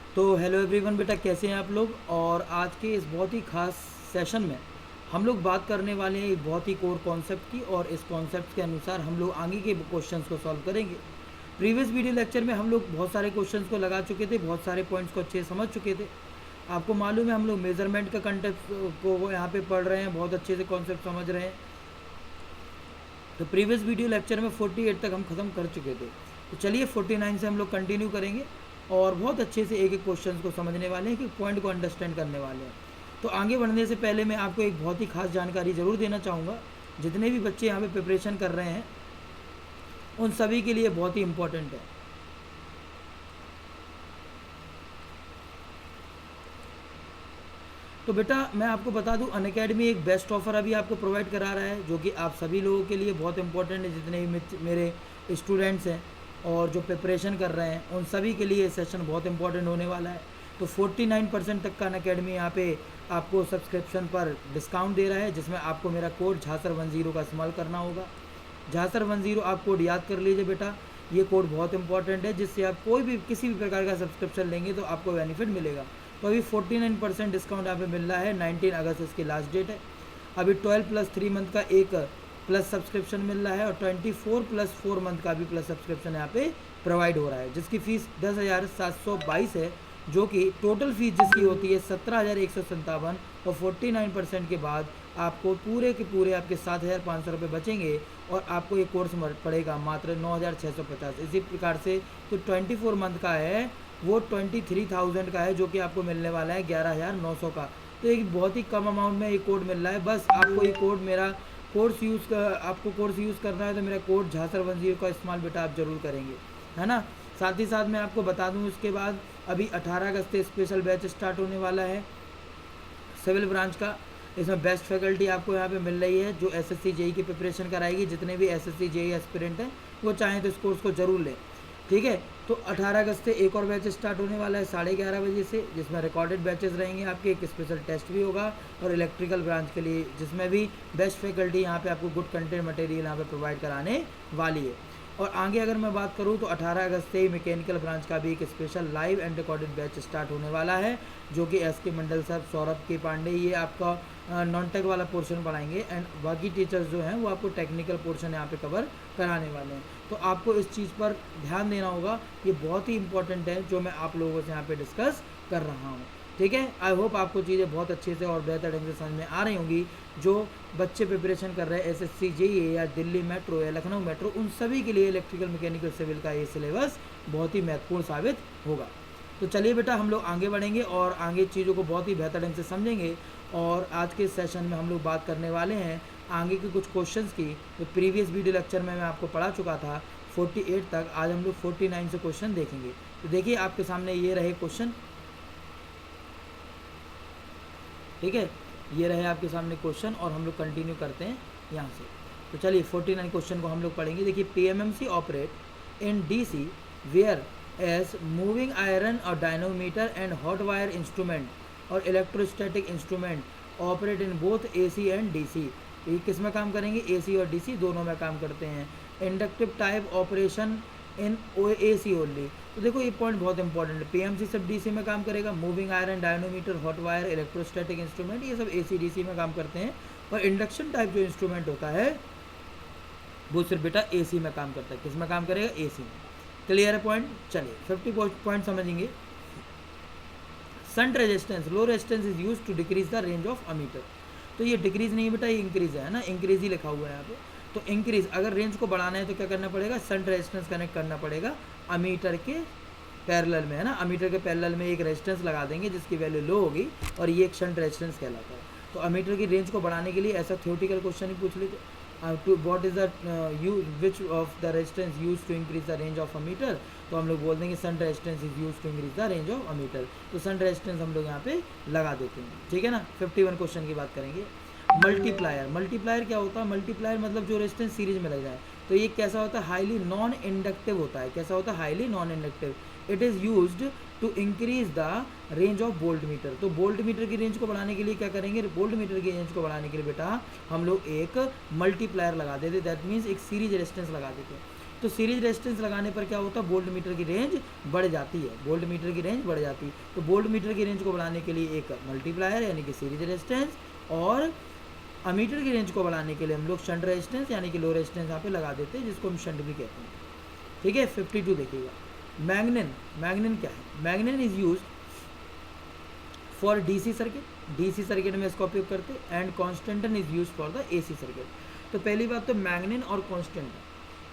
तो hello everyone बेटा, कैसे हैं आप लोग। और आज के इस बहुत ही खास सेशन में हम लोग बात करने वाले हैं एक बहुत ही कोर कॉन्सेप्ट की, और इस कॉन्सेप्ट के अनुसार हम लोग आगे के क्वेश्चंस को सॉल्व करेंगे। प्रीवियस वीडियो लेक्चर में हम लोग बहुत सारे क्वेश्चंस को लगा चुके थे, बहुत सारे पॉइंट्स को अच्छे से समझ चुके थे। आपको मालूम है हम लोग मेजरमेंट का कंटेक्ट को वो यहाँ पे पढ़ रहे हैं, बहुत अच्छे से कॉन्सेप्ट समझ रहे हैं। तो प्रीवियस वीडियो लेक्चर में 48 तक हम ख़त्म कर चुके थे। तो चलिए 49 से हम लोग कंटिन्यू करेंगे और बहुत अच्छे से एक एक क्वेश्चन को समझने वाले हैं, कि पॉइंट को अंडरस्टैंड करने वाले हैं। तो आगे बढ़ने से पहले मैं आपको एक बहुत ही खास जानकारी ज़रूर देना चाहूँगा। जितने भी बच्चे यहाँ पे प्रिपरेशन कर रहे हैं उन सभी के लिए बहुत ही इम्पोर्टेंट है। तो बेटा मैं आपको बता दूं, अनअकैडमी एक बेस्ट ऑफ़र अभी आपको प्रोवाइड करा रहा है, जो कि आप सभी लोगों के लिए बहुत इंपॉर्टेंट है। जितने भी मेरे स्टूडेंट्स हैं और जो प्रिपरेशन कर रहे हैं उन सभी के लिए सेशन बहुत इंपॉर्टेंट होने वाला है। तो 49% तक का अनअकैडमी यहाँ पे आपको सब्सक्रिप्शन पर डिस्काउंट दे रहा है, जिसमें आपको मेरा कोड झांसर10 का इस्तेमाल करना होगा। झांसर10 आप कोड याद कर लीजिए बेटा, ये कोड बहुत इंपॉर्टेंट है, जिससे आप कोई भी किसी भी प्रकार का सब्सक्रिप्शन लेंगे तो आपको बेनिफिट मिलेगा। तो अभी 49% डिस्काउंट यहाँ पे मिल रहा है। 19 अगस्त इसकी लास्ट डेट है। अभी 12+3 मंथ का एक प्लस सब्सक्रिप्शन मिल रहा है, और 24+4 मंथ का भी प्लस सब्सक्रिप्शन यहाँ पे प्रोवाइड हो रहा है, जिसकी फ़ीस 10,722 है, जो कि टोटल फीस जिसकी होती है 17,157। और 49% के बाद आपको पूरे के पूरे आपके 7,500 रुपये बचेंगे, और आपको ये कोर्स पड़ेगा मात्र 9,650। इसी प्रकार से तो 24 मंथ का है वो 23,000 का है, जो कि आपको मिलने वाला है 11,900 का। तो एक बहुत ही कम अमाउंट में ये कोड मिल रहा है। बस आपको ये कोड मेरा आपको कोर्स यूज़ करना है तो मेरा कोड झांसर10 का इस्तेमाल बेटा आप ज़रूर करेंगे, है ना। साथ ही साथ मैं आपको बता दूं, इसके बाद अभी 18 अगस्त से स्पेशल बैच स्टार्ट होने वाला है सिविल ब्रांच का। इसमें बेस्ट फैकल्टी आपको यहाँ पे मिल रही है, जो एसएससी जेई की प्रिपरेशन कराएगी। जितने भी एसएससी जेई एस्पिरेंट हैं वो चाहें तो इस कोर्स को ज़रूर लें, ठीक है। तो 18 अगस्त से एक और बैच स्टार्ट होने वाला है 11:30 बजे से, जिसमें रिकॉर्डेड बैचेस रहेंगे आपके, एक स्पेशल टेस्ट भी होगा, और इलेक्ट्रिकल ब्रांच के लिए जिसमें भी बेस्ट फैकल्टी यहाँ पे आपको गुड कंटेंट मटेरियल यहाँ पे प्रोवाइड कराने वाली है। और आगे अगर मैं बात करूँ तो 18 अगस्त से ही मैकेनिकल ब्रांच का भी एक special live and recorded batch start होने वाला है, जो कि एसके मंडल सर, सौरभ के पांडे ये आपका नॉन टेक वाला पोर्शन पढ़ाएंगे, एंड बाकी टीचर्स जो हैं वो आपको टेक्निकल पोर्शन यहाँ पे कवर कराने वाले हैं। तो आपको इस चीज़ पर ध्यान देना होगा, ये बहुत ही इंपॉर्टेंट है जो मैं आप लोगों से यहाँ पे डिस्कस कर रहा हूँ, ठीक है। आई होप आपको चीज़ें बहुत अच्छे से और बेहतर ढंग से समझ में आ रही होंगी। जो बच्चे प्रिपरेशन कर रहे हैं एसएससी जेईई या दिल्ली मेट्रो या लखनऊ मेट्रो, उन सभी के लिए इलेक्ट्रिकल मैकेनिकल सिविल का ये सिलेबस बहुत ही महत्वपूर्ण साबित होगा। तो चलिए बेटा हम लोग आगे बढ़ेंगे और आगे चीज़ों को बहुत ही बेहतर ढंग से समझेंगे। और आज के सेशन में हम लोग बात करने वाले हैं आगे के कुछ क्वेश्चंस की। तो प्रीवियस वीडियो लेक्चर में मैं आपको पढ़ा चुका था 48 तक, आज हम लोग 49 से क्वेश्चन देखेंगे। तो देखिए आपके सामने ये रहे क्वेश्चन, ठीक है, ये रहे आपके सामने क्वेश्चन, और हम लोग कंटिन्यू करते हैं यहाँ से। तो चलिए 49 क्वेश्चन को हम लोग पढ़ेंगे। देखिए, PMMC operate in DC whereas moving iron और dynamometer and hot wire instrument और electrostatic instrument operate in both AC and DC. ये किस में काम करेंगे? एसी और डीसी दोनों में काम करते हैं। Inductive type operation in AC only. तो देखो ये पॉइंट बहुत इंपॉर्टेंट है। पीएमसी सब डीसी में काम करेगा, moving iron, dynamometer, hot wire, electrostatic instrument ये सब एसी डीसी में काम करते हैं, और इंडक्शन टाइप जो इंस्ट्रूमेंट होता है वो सिर्फ बेटा एसी में काम करता है। किस में काम करेगा? एसी में। क्लियर है पॉइंट? चलिए 50 पॉइंट समझेंगे। Shunt resistance, low resistance is use to decrease the range of ammeter. तो ये डिक्रीज नहीं बेटा, ये इंक्रीज है ना, इंक्रीज ही लिखा हुआ है यहाँ पे। तो इंक्रीज, अगर रेंज को बढ़ाना है तो क्या करना पड़ेगा? शंट रेजिस्टेंस कनेक्ट करना पड़ेगा अमीटर के पैरेलल में, है ना। अमीटर के पैरेलल में एक रेजिस्टेंस लगा देंगे जिसकी वैल्यू लो होगी, और ये एक शंट रेजिस्टेंस कहलाता है। तो अमीटर की रेंज को बढ़ाने के लिए ऐसा थ्योरेटिकल क्वेश्चन ही पूछ लीजिए, what is the which of the resistance use to increase the range of ammeter. तो हम लोग बोल देंगे shunt resistance is use to increase the range of ammeter. तो शंट रेजिस्टेंस हम लोग यहाँ पे लगा देते हैं, ठीक है ना। 51 क्वेश्चन की बात करेंगे। मल्टीप्लायर, मल्टीप्लायर क्या होता है? मल्टीप्लायर मतलब जो रेजिस्टेंस सीरीज में लग जाए। तो ये कैसा होता है? हाईली नॉन इंडक्टिव होता है। कैसा होता है? Highly non inductive. It is used to increase the range of volt meter. तो वोल्ट मीटर की रेंज को बढ़ाने के लिए क्या करेंगे? वोल्ट मीटर की रेंज को बढ़ाने के लिए बेटा हम लोग एक मल्टीप्लायर लगा देते, दैट मीन्स एक सीरीज रेजिस्टेंस लगा देते। तो सीरीज रेजिस्टेंस लगाने पर क्या होता है, वोल्ट मीटर की रेंज बढ़ जाती है, वोल्ट मीटर की रेंज बढ़ जाती है। तो वोल्ट मीटर की रेंज को बढ़ाने के लिए एक मल्टीप्लायर यानी कि सीरीज रेजिस्टेंस, और अमीटर की रेंज को बढ़ाने के लिए हम लोग शंट रेजिस्टेंस यानी कि लो रेजिस्टेंस यहाँ पे लगा देते हैं, जिसको हम शंट भी कहते हैं। ठीक है, 52 देखिएगा। मैग्नेन, मैग्नेन क्या है, manganin is use for DC circuit, DC circuit में इसका उपयोग करते हैं, and constantan is use for the AC circuit. तो पहली बात तो मैग्नेन और कॉन्स्टेंटन,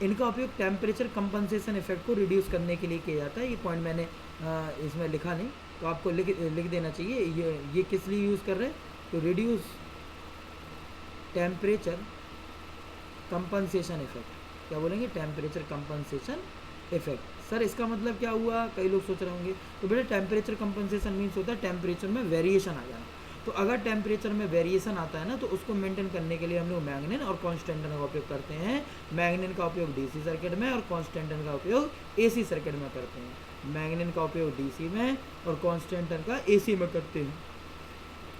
इनका उपयोग टेम्परेचर कंपनसेशन इफेक्ट को रिड्यूस करने के लिए किया जाता है। ये पॉइंट मैंने इसमें लिखा नहीं, तो आपको लिख देना चाहिए। ये किस लिए यूज़ कर रहे हैं, तो रिड्यूस टेम्परेचर कंपनसेशन इफेक्ट। क्या बोलेंगे, टेम्परेचर कंपनसेशन इफेक्ट। सर इसका मतलब क्या हुआ, कई लोग सोच रहे होंगे। तो बेटा टेम्परेचर कंपनसेशन मीन्स होता है टेम्परेचर में वेरिएशन आ जाना। तो अगर टेम्परेचर में वेरिएशन आता है ना, तो उसको मेंटेन करने के लिए हम लोग मैग्नेन और कॉन्स्टेंटन का उपयोग करते हैं। मैग्नेन का उपयोग डीसी सर्किट में और कॉन्स्टेंटन का उपयोग एसी सर्किट में करते हैं। मैग्नेन का उपयोग डीसी में और कॉन्स्टेंटन का एसी में करते हैं।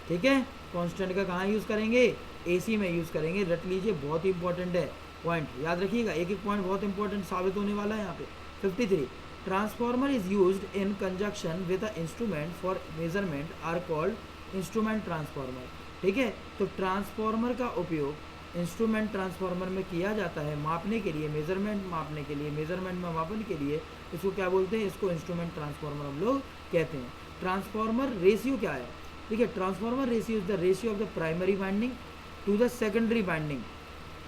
ठीक है, कॉन्स्टेंट का कहाँ यूज़ करेंगे, एसी में यूज़ करेंगे। रट लीजिए, बहुत ही इंपॉर्टेंट है पॉइंट, याद रखिएगा। एक एक पॉइंट बहुत इंपॉर्टेंट साबित होने वाला है यहाँ पे। 53, transformer is used in conjunction with a instrument for measurement are called instrument transformer. ठीक है, तो ट्रांसफॉर्मर का उपयोग इंस्ट्रूमेंट ट्रांसफॉर्मर में किया जाता है मापने के लिए, मेजरमेंट मापने के लिए, मेजरमेंट में मापन के लिए। इसको क्या बोलते हैं, इसको इंस्ट्रूमेंट ट्रांसफॉर्मर हम लोग कहते हैं। ट्रांसफॉर्मर रेशियो क्या है, ठीक है, transformer ratio is the ratio of the primary winding to the secondary winding.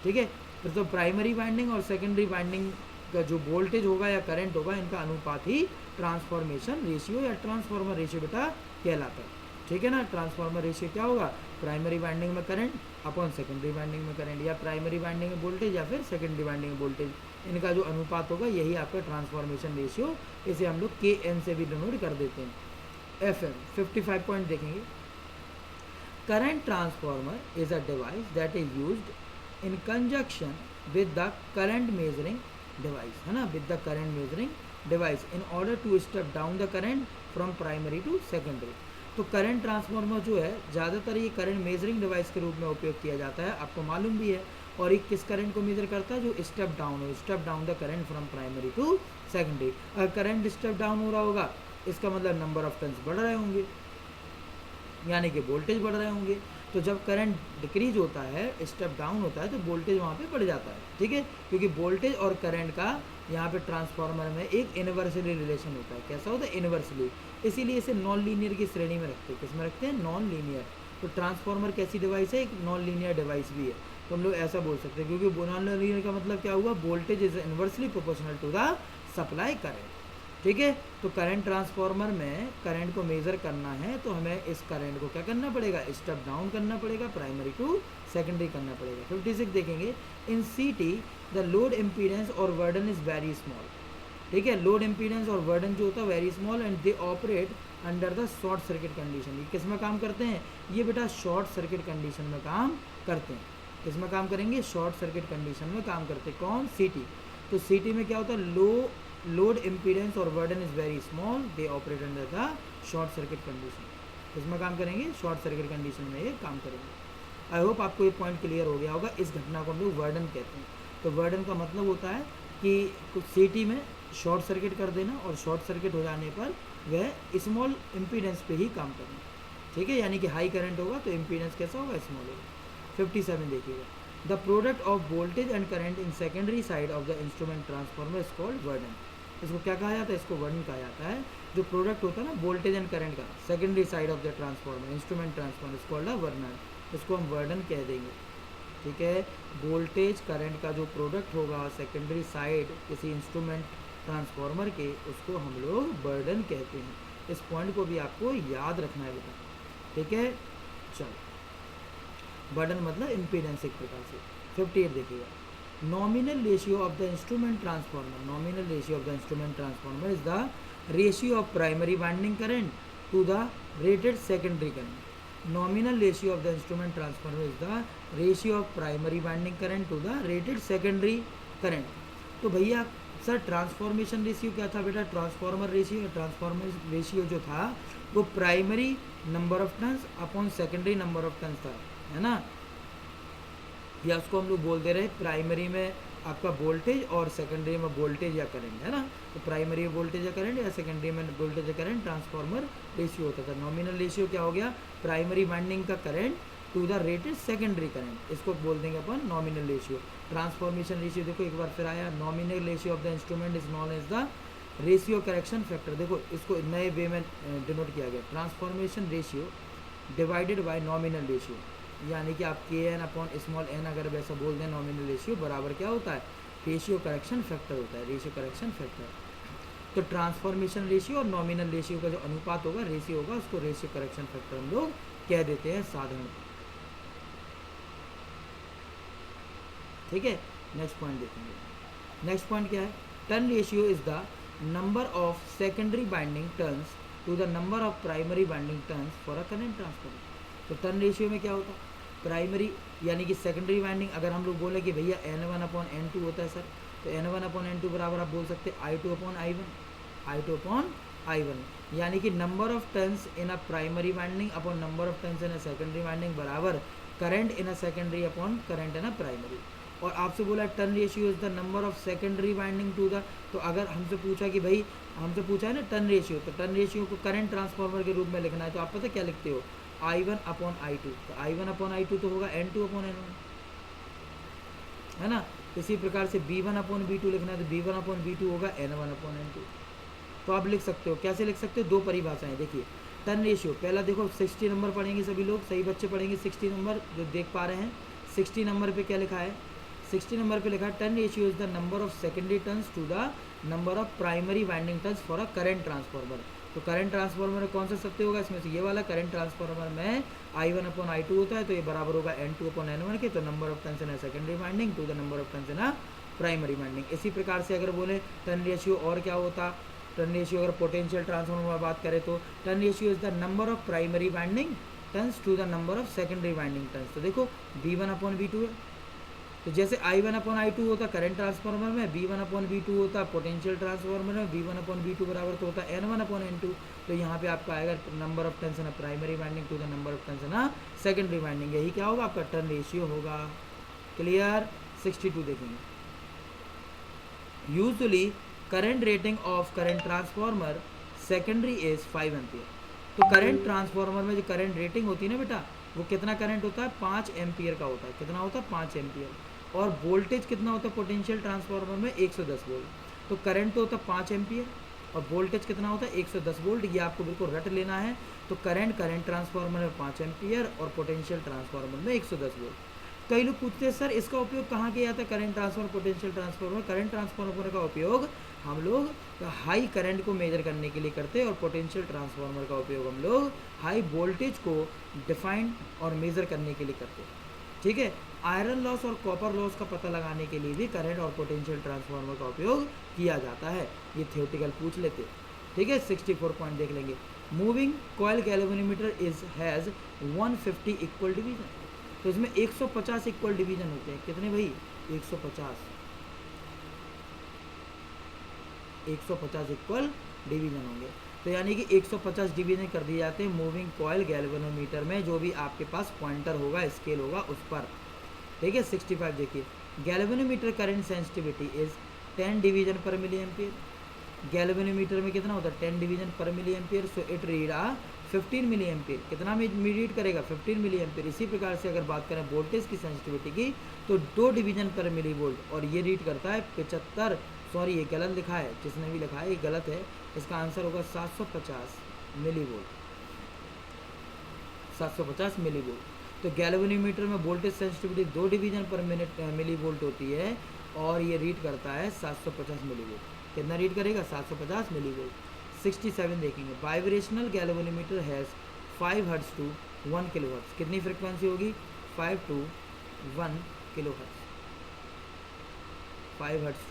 ठीक है, तो प्राइमरी वाइंडिंग और सेकेंडरी वाइंडिंग का जो वोल्टेज होगा या करंट होगा, इनका अनुपात ही ट्रांसफॉर्मेशन रेशियो या ट्रांसफॉर्मर रेशियो बेटा कहलाता है। ठीक है ना, ट्रांसफॉर्मर रेशियो क्या होगा, प्राइमरी वाइंडिंग में करंट अपॉन सेकेंडरी वाइंडिंग में करंट, या प्राइमरी वाइंडिंग में वोल्टेज या फिर सेकेंडरी वाइंडिंग में वोल्टेज, इनका जो अनुपात होगा यही आपका ट्रांसफॉर्मेशन रेशियो। इसे हम लोग KN से भी डिनोट कर देते हैं। FM 55 पॉइंट देखेंगे। Current transformer is a device that is used in conjunction with the current measuring device, है ना, with the current measuring device in order to step down the current from primary to secondary. तो current transformer जो है ज़्यादातर ये current measuring device के रूप में उपयोग किया जाता है, आपको मालूम भी है। और ये किस करंट को मेजर करता है, जो स्टेप डाउन हो, step down the current from primary to secondary. अगर करंट स्टेप डाउन हो रहा होगा, इसका मतलब नंबर ऑफ टर्न्स बढ़ रहे होंगे, यानी कि वोल्टेज बढ़ रहे होंगे। तो जब करंट डिक्रीज होता है, स्टेप डाउन होता है, तो वोल्टेज वहाँ पे बढ़ जाता है। ठीक है, क्योंकि वोल्टेज और करंट का यहाँ पे ट्रांसफार्मर में एक इनवर्सली रिलेशन होता है। कैसा होता है, इनवर्सली। इसीलिए इसे नॉन लीनियर की श्रेणी में रखते हैं। किस में रखते हैं, नॉन लीनियर। तो ट्रांसफार्मर कैसी डिवाइस है, एक नॉन लीनियर डिवाइस भी है। तो हम लोग ऐसा बोल सकते हैं, क्योंकि नॉन लीनियर का मतलब क्या हुआ, voltage is inversely proportional to the supply current. ठीक है, तो करंट ट्रांसफार्मर में करंट को मेज़र करना है, तो हमें इस करंट को क्या करना पड़ेगा, स्टेप डाउन करना पड़ेगा, प्राइमरी टू सेकेंडरी करना पड़ेगा। 56 देखेंगे। इन CT द लोड इम्पीडेंस और वर्डन इज़ वेरी स्मॉल। ठीक है, लोड इम्पीडेंस और वर्डन जो होता है very small, and they operate under the short circuit condition. ये किस में काम करते हैं, ये बेटा शॉर्ट सर्किट कंडीशन में काम करते हैं। किस में काम करेंगे, शॉर्ट सर्किट कंडीशन में काम करते हैं। कौन, CT। तो CT में क्या होता है, लोड इम्पीडेंस और burden is very small, they operate under the short circuit condition. इसमें काम करेंगे, शॉर्ट सर्किट कंडीशन में ये काम करेंगे। आई होप आपको ये पॉइंट क्लियर हो गया होगा। इस घटना को हम लोग वर्डन कहते हैं। तो वर्डन का मतलब होता है कि कुछ CT में शॉर्ट सर्किट कर देना, और शॉर्ट सर्किट हो जाने पर वह स्मॉल इम्पीडेंस पे ही काम करना। ठीक है, यानी कि हाई करंट होगा तो इम्पीडेंस कैसा होगा, स्मॉल होगा। 57 देखिएगा। The product of voltage and current in secondary side of the instrument transformer is called burden. इसको क्या कहा जाता है, इसको वर्डन कहा जाता है। जो प्रोडक्ट होता है ना वोल्टेज एंड करंट का, secondary side of the transformer, instrument transformer is called a burden. इसको हम वर्डन कह देंगे। ठीक है, वोल्टेज करंट का जो प्रोडक्ट होगा सेकेंडरी साइड किसी इंस्ट्रूमेंट ट्रांसफार्मर के, उसको हम लोग बर्डन कहते हैं। इस पॉइंट को भी आपको याद रखना है बेटा। ठीक है, चलो, बर्डन मतलब इम्पीडेंस एक प्रकार से। 58 देखिएगा। Nominal ratio of the instrument transformer, nominal ratio of the instrument transformer is the ratio of primary winding current to the rated secondary current. Nominal ratio of the instrument transformer is the ratio of primary winding current to the rated secondary current। तो भैया sir transformation ratio क्या था बेटा, transformer ratio, transformer ratio जो था वो primary number of turns upon secondary number of turns था, है ना। या उसको हम लोग बोल दे रहे प्राइमरी में आपका वोल्टेज और सेकेंडरी में वोल्टेज या करंट, है ना। तो प्राइमरी में वोल्टेज या करंट या सेकेंडरी में वोल्टेज या करंट ट्रांसफार्मर रेशियो होता था। नॉमिनल रेशियो क्या हो गया, प्राइमरी वाइंडिंग का current to the rated secondary current, इसको बोल देंगे अपन नॉमिनल रेशियो। ट्रांसफॉर्मेशन रेशियो देखो एक बार फिर आया, nominal ratio of the instrument is known as the ratio correction factor. देखो इसको नए वे में डिनोट किया गया, transformation ratio divided by nominal ratio, यानी कि आप के एन अपॉन स्मॉल एन अगर वैसा बोल दें नॉमिनल रेशियो बराबर क्या होता है, रेशियो करेक्शन फैक्टर होता है, रेशियो करेक्शन फैक्टर। तो ट्रांसफॉर्मेशन रेशियो और नॉमिनल रेशियो का जो अनुपात होगा, रेशियो होगा, उसको रेशियो करेक्शन फैक्टर हम लोग कह देते हैं साधारण। ठीक है, नेक्स्ट पॉइंट देखेंगे। नेक्स्ट पॉइंट क्या है, turn ratio is the number of secondary binding turns to the number of primary binding turns for a current transfer. तो टर्न रेशियो में क्या होता है, प्राइमरी यानी कि सेकेंडरी बाइंडिंग, अगर हम लोग बोले कि भैया N1 अपॉन N2 होता है सर, तो N1 अपॉन N2 बराबर आप बोल सकते हैं I2 upon I1, I2 upon I1, यानी कि number of turns in a primary winding upon number of turns in a secondary winding बराबर current in a secondary upon current in a primary. और आपसे बोला turn ratio is the number of secondary winding to the, तो अगर हमसे पूछा कि भाई, हमसे पूछा है ना टर्न रेशियो, तो टर्न रेशियो को करंट ट्रांसफार्मर के रूप में लिखना है, तो आप पता क्या लिखते हो, I1 अपॉन I2, तो I1 अपॉन I2 तो होगा N2 अपॉन N1, है ना। इसी प्रकार से B1 अपॉन B2 लिखना है, तो B1 अपॉन B2 होगा N1 अपॉन N2। तो आप लिख सकते हो, कैसे लिख सकते हो, दो परिभाषाएं। देखिए टर्न रेशियो, पहला देखो 60 नंबर पढ़ेंगे सभी लोग, सही बच्चे पढ़ेंगे 60 नंबर जो देख पा रहे हैं। 60 नंबर पे क्या लिखा है, 60 नंबर पे लिखा है turn ratio is the number of secondary turns to the number of primary winding turns for a current transformer. तो करंट ट्रांसफार्मर में कौन सा सत्य होगा, इसमें से ये वाला, करंट ट्रांसफार्मर में I1 अपॉन I2 होता है, तो ये बराबर होगा N2 अपॉन N1 के, तो number of turns in secondary winding to the number of turns in primary winding. इसी प्रकार से अगर बोले टर्न रेशियो और क्या होता, टर्न रेशियो अगर पोटेंशियल ट्रांसफार्मर में बात करें तो turn ratio is the number of primary winding turns to the number of secondary winding turns. तो देखो B1 अपॉन B2 है, तो जैसे I1 अपॉन I2 होता करंट ट्रांसफार्मर में, B1 अपॉन B2 होता पोटेंशियल ट्रांसफार्मर में, B1 अपॉन B2 बराबर तो होता N1 अपॉन N2। तो यहाँ पे आपका आएगा number of turns in primary winding to the number of turns in secondary winding, यही क्या होगा आपका टर्न रेशियो होगा। क्लियर। 62 देखेंगे, usually current rating of current transformer secondary is 5 ampere. तो करंट ट्रांसफार्मर में जो करंट रेटिंग होती है ना बेटा, वो कितना करंट होता है, 5 एम्पियर का होता है। कितना होता है, 5 एम्पियर। और वोल्टेज कितना होता है पोटेंशियल ट्रांसफार्मर में, 110 वोल्ट। तो करंट तो होता है 5 एम्पियर और वोल्टेज कितना होता है, 110 वोल्ट। ये आपको बिल्कुल रट लेना है। तो करंट ट्रांसफार्मर में 5 एम्पियर और पोटेंशियल ट्रांसफार्मर में 110 वोल्ट। कई लोग पूछते हैं सर इसका उपयोग कहाँ किया जाता है, current transformer potential transformer. Current transformer का उपयोग हम लोग हाई करंट को मेजर करने के लिए करते हैं, और पोटेंशियल ट्रांसफार्मर का उपयोग हम लोग हाई वोल्टेज को डिफाइन और मेजर करने के लिए करते हैं। ठीक है। आयरन लॉस और कॉपर लॉस का पता लगाने के लिए भी करंट और पोटेंशियल ट्रांसफार्मर का उपयोग किया जाता है। ये थियोरेटिकल पूछ लेते। ठीक है। 64 पॉइंट देख लेंगे। Moving coil galvanometer is has 150 equal division. तो इसमें 150 इक्वल डिवीजन होते हैं। कितने भाई, 150 इक्वल डिवीजन होंगे। तो यानी कि 150 डिवीजन कर दिए जाते हैं मूविंग कॉइल गैल्वेनोमीटर में, जो भी आपके पास पॉइंटर होगा, स्केल होगा, उस पर। ठीक है। 65 देखिए, galvanometer current sensitivity is 10 division पर मिली एम्पियर। गैल्वेनोमीटर में कितना होता है, 10 डिवीजन पर milli ampere. So it read 15 milli ampere. कितना में रीड करेगा, 15 मिली एम्पियर। इसी प्रकार से अगर बात करें वोल्टेज की सेंसिटिविटी की, तो 2 डिवीजन पर मिली वोल्ट, और ये रीड करता है 75, सॉरी ये गलत लिखा है, जिसने भी लिखा है ये गलत है। इसका आंसर होगा 750 मिली वोल्ट, 750 मिली वोल्ट। तो गैल्वेनोमीटर में वोल्टेज सेंसिटिविटी 2 डिवीजन पर मिनट मिली वोल्ट होती है, और ये रीड करता है 750 मिली वोल्ट। कितना रीड करेगा, 750 मिली वोल्ट। 67 देखेंगे, vibrational galvanometer has 5 hertz to 1 kilo hertz. कितनी फ्रिक्वेंसी होगी, 5 to 1 kilo hertz. 5 hertz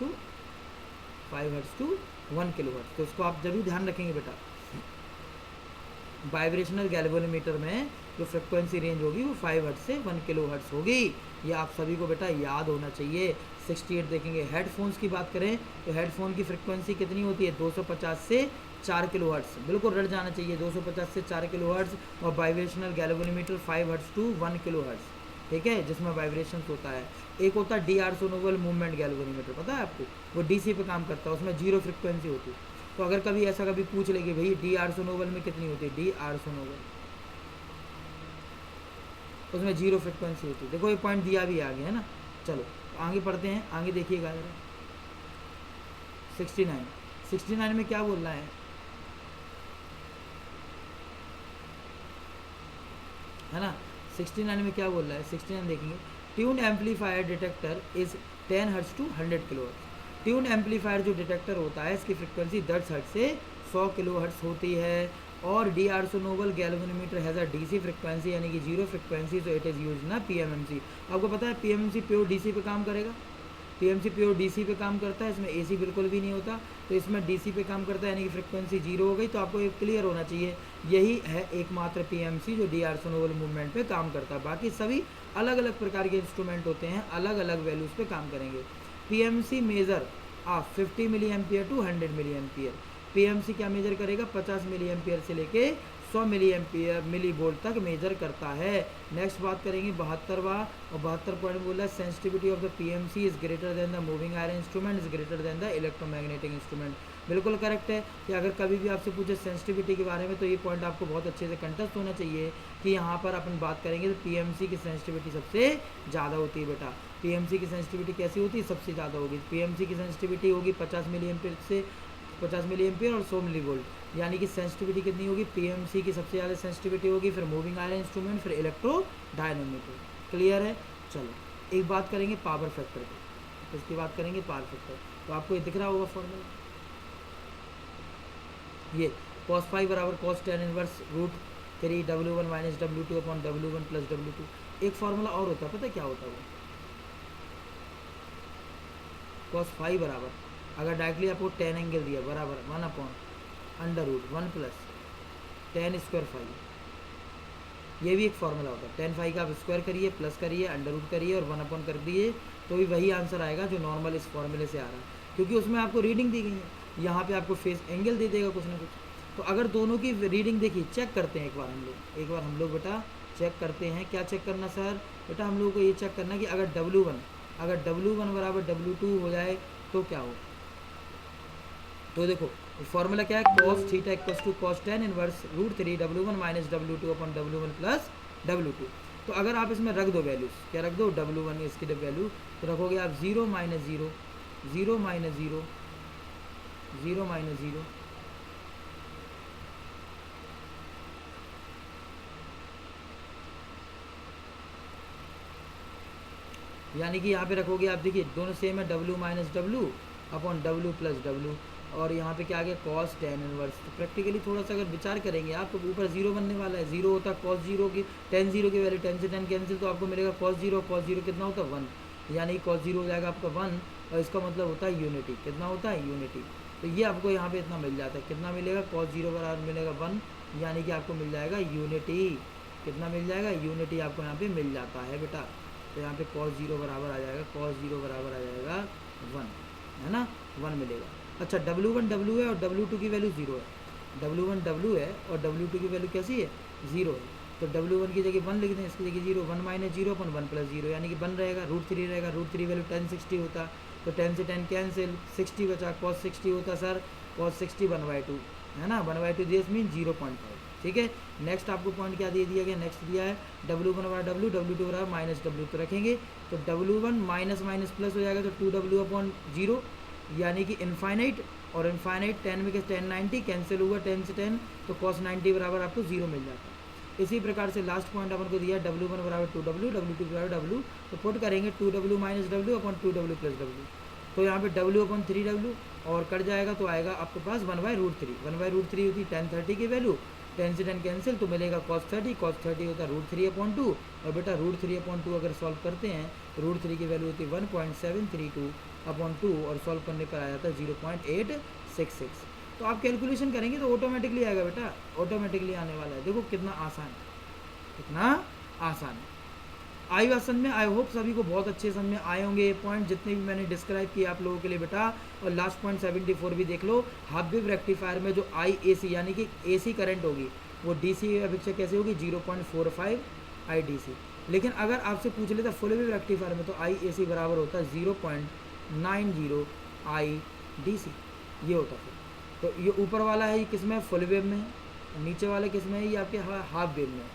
to 1 kilo hertz. तो इसको आप जरूर ध्यान रखेंगे बेटा। वाइब्रेशनल गैल्वेनोमीटर में जो फ्रिक्वेंसी रेंज होगी वो 5 हर्ट्ज से 1 किलो हर्ट्ज होगी। ये आप सभी को बेटा याद होना चाहिए। 68 देखेंगे, हेडफोन्स की बात करें तो हेडफोन की फ्रिक्वेंसी कितनी होती है, 250 से 4 किलो हर्ट्ज। बिल्कुल रट जाना चाहिए, 250 से 4 किलो हर्ट्ज। और vibrational galvanometer 5 hertz to 1 kilo hertz. ठीक है, जिसमें वाइब्रेशन होता है। एक होता है डी आर्सोनोवल मूवमेंट गैल्वेनोमीटर, पता है आपको, वो डीसी पे काम करता है, उसमें जीरो फ्रिक्वेंसी होती है। तो अगर कभी ऐसा कभी पूछ लेगी भाई डी आर्सोनोवल में कितनी होती है, डी आर्सोनोवल उसमें जीरो फ्रिक्वेंसी होती है। देखो ये पॉइंट दिया भी आगे है ना। चलो तो आगे पढ़ते हैं, आगे देखिएगा जरा 69 में क्या बोल रहा है ना। 69 में क्या बोल रहा है, 69 देखेंगे, tuned amplifier detector is 10 hertz to 100 kilo hertz. Tuned amplifier जो डिटेक्टर होता है इसकी फ्रिक्वेंसी 10 हर्ट्ज से 100 किलो हर्ट्ज होती है। और d'Arsonval galvanometer has a DC frequency यानी कि जीरो फ्रिक्वेंसी, तो इट इज़ यूज ना पीएमएमसी। आपको पता है पीएमएमसी प्योर डीसी पे काम करेगा, पीएमसी प्योर डीसी पे काम करता है, इसमें एसी बिल्कुल भी नहीं होता, तो इसमें डीसी पे काम करता है यानी कि फ्रिक्वेंसी जीरो हो गई। तो आपको ये क्लियर होना चाहिए, यही है एकमात्र पीएमसी जो डी आर्सोनोवल मूवमेंट पे काम करता है। बाकी सभी अलग अलग प्रकार के इंस्ट्रूमेंट होते हैं, अलग अलग वैल्यूज़ पे काम करेंगे। PMC measure of 50 milli ampere to 100 milli ampere. PMC क्या मेजर करेगा, 50 मिली एम्पियर से लेके 100 मिली एम्पियर मिली वोल्ट तक मेजर करता है। नेक्स्ट बात करेंगे 72वां, और 72 पॉइंट बोला है sensitivity of the PMC is greater than the moving iron instrument is greater than the electromagnetic instrument. बिल्कुल करेक्ट है कि अगर कभी भी आपसे पूछे सेंसिटिविटी के बारे में तो ये पॉइंट आपको बहुत अच्छे से कंटेस्ट होना चाहिए कि यहाँ पर अपन बात करेंगे तो पीएमसी की सेंसिटिविटी सबसे ज़्यादा होती है बेटा। पीएमसी की सेंसिटिविटी कैसी होती है, सबसे ज़्यादा होगी। पीएमसी की सेंसिटिविटी होगी 50 मिली एम्पियर से 50 मिली एम्पियर और 100 मिली वोल्ट, यानी कि सेंसिटिविटी कितनी होगी, पीएमसी की सबसे ज़्यादा सेंसिटिविटी होगी, फिर मूविंग आयरन इंस्ट्रूमेंट, फिर इलेक्ट्रो डायनोमीटर। क्लियर है। चलो एक बात करेंगे पावर फैक्टर की, इसकी बात करेंगे पावर फैक्टर। तो आपको ये दिख रहा होगा फॉर्मूला, ये cos 5 बराबर cos 10 inverse root 3 W1 minus W2 upon W1 plus W2। एक फार्मूला और होता है, पता है क्या होता है वो, cos 5 बराबर अगर डायरेक्टली आपको 10 एंगल दिया बराबर 1 upon under root 1 plus 10 square 5। ये भी एक फार्मूला होता है, 10 5 का आप स्क्वायर करिए प्लस करिए अंडर रूट करिए और 1 अपॉन कर दिए तो भी वही आंसर आएगा जो नॉर्मल इस फॉर्मूले से आ रहा है, क्योंकि उसमें आपको रीडिंग दी गई है। यहाँ पे आपको फेस एंगल दे देगा कुछ ना कुछ। तो अगर दोनों की रीडिंग देखिए, चेक करते हैं एक बार हम लोग बेटा चेक करते हैं। क्या चेक करना सर, बेटा हम लोगों को ये चेक करना कि अगर W1 बराबर W2 हो जाए तो क्या हो। तो देखो फॉर्मूला क्या है, cos theta equals to cos 10 inverse root 3 W1 minus W2 upon W1 plus W2। तो अगर आप इसमें रख दो वैल्यूज़, क्या रख दो, W1 इसकी वैल्यू तो रखोगे आप 0 माइनस 0 0 माइनस 0 0 माइनस 0 यानी कि यहाँ पे रखोगे आप, देखिए दोनों सेम है, W minus W upon W plus W, और यहाँ पे क्या आ गया cos 10 इनवर्स। तो प्रैक्टिकली थोड़ा सा अगर विचार करेंगे आप तो ऊपर 0 बनने वाला है, 0 होता है cos 0 की 10 0 की वैल्यू 10 से 10 कैंसिल, तो आपको मिलेगा cos 0 कितना होता है 1, यानी cos 0 हो जाएगा आपका 1, और इसका मतलब होता है यूनिटी। कितना होता है, यूनिटी। तो ये आपको यहाँ पे इतना मिल जाता है, कितना मिलेगा, cos 0 बराबर मिलेगा 1, यानी कि आपको मिल जाएगा यूनिटी। कितना मिल जाएगा, यूनिटी आपको यहाँ पे मिल जाता है बेटा। तो यहाँ पे cos 0 बराबर आ जाएगा, cos 0 बराबर आ जाएगा 1, है ना, 1 मिलेगा। अच्छा W1 W है और W2 की वैल्यू 0 है, W1 W है और W2 की वैल्यू कैसी है, 0 है। तो W1 की जगह 1 लिख दें, इसकी जगह 0, 1 माइनस 0 अपन 1 प्लस 0, यानी कि 1 रहेगा, रूट 3 रहेगा, रूट 3 वैल्यू 10 60 होता, तो 10 से 10 कैंसिल, 60 बचा, cos 60 होता सर, cos 60 1/2 है ना, 1/2 दिस मीन 0.5। ठीक है। नेक्स्ट आपको पॉइंट क्या दे दिया गया, नेक्स्ट दिया है W1 बराबर W, W2 बराबर माइनस W, तो रखेंगे तो W1 माइनस माइनस प्लस हो जाएगा, तो 2W अपॉन 0, यानी कि इनफाइनाइट, और इनफाइनाइट 10 में 10 90 कैंसिल हुआ 10 से 10, तो cos 90 बराबर आपको 0 मिल जाता है। इसी प्रकार से लास्ट पॉइंट अपन को दिया W1 बराबर 2W, W2 बराबर W, तो पुट करेंगे 2W minus W upon 2W plus W, तो यहाँ पे W अपॉन 3W और कट जाएगा, तो आएगा आपके पास 1/√3, 1/√3 होती 10 30 की वैल्यू, 10 से 10 कैंसिल, तो मिलेगा cos 30 होता है √3/2, और बेटा √3/2 अगर सॉल्व करते हैं तो √3 की वैल्यू होती है 1.732/2, और सॉल्व करने पर आ जाता है 0.866। तो आप कैलकुलेशन करेंगे तो ऑटोमेटिकली आएगा बेटा, ऑटोमेटिकली आने वाला है। देखो कितना आसान है, कितना आसान है। आई बात समझ में, आई होप सभी को बहुत अच्छे समझ में आए होंगे ये पॉइंट जितने भी मैंने डिस्क्राइब किए आप लोगों के लिए बेटा। और लास्ट पॉइंट 74 भी देख लो, हाफ वेव रेक्टिफायर में जो IAC यानी कि AC करंट होगी वो DC अपेक्षा कैसे होगी, 0.45 IDC। लेकिन अगर आपसे पूछ लेता फुल वेव रेक्टिफायर में तो आई ए सी बराबर होता है 0.90 आई डी सी, ये होता फिर। तो ये ऊपर वाला है, ये किस में है, फुल वेव में है। नीचे वाला किस में है, ये आपके हाफ वेव में है।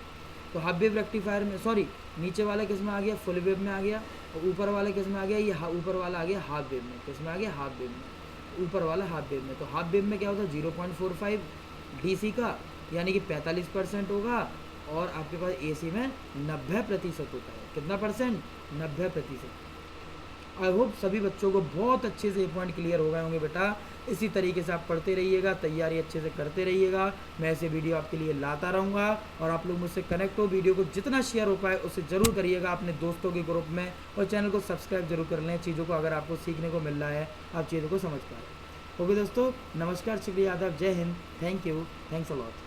तो हाफ वेव रेक्टिफायर में, सॉरी, नीचे वाला किस में आ गया, फुल वेव में आ गया, और ऊपर वाला किस में आ गया, ये ऊपर वाला आ गया हाफ वेव में। किस में आ गया, हाफ वेव में, ऊपर वाला हाफ वेव में। तो हाफ वेव में क्या होता है 0.45 डीसी का, यानी कि 45% होगा, और आपके पास एसी में 90% होता है। कितना परसेंट, 90%। आई होप सभी बच्चों को बहुत अच्छे से ये पॉइंट क्लियर हो गए होंगे बेटा। इसी तरीके से आप पढ़ते रहिएगा, तैयारी अच्छे से करते रहिएगा, मैं ऐसे वीडियो आपके लिए लाता रहूँगा। और आप लोग मुझसे कनेक्ट हो, वीडियो को जितना शेयर हो पाए उससे ज़रूर करिएगा अपने दोस्तों के ग्रुप में, और चैनल को सब्सक्राइब जरूर कर लें चीज़ों को, अगर आपको सीखने को मिल रहा है, आप चीज़ों को समझ पाए। ओके दोस्तों, नमस्कार, शुक्रिया, आदाब, जय Hind, thank you, thanks a lot.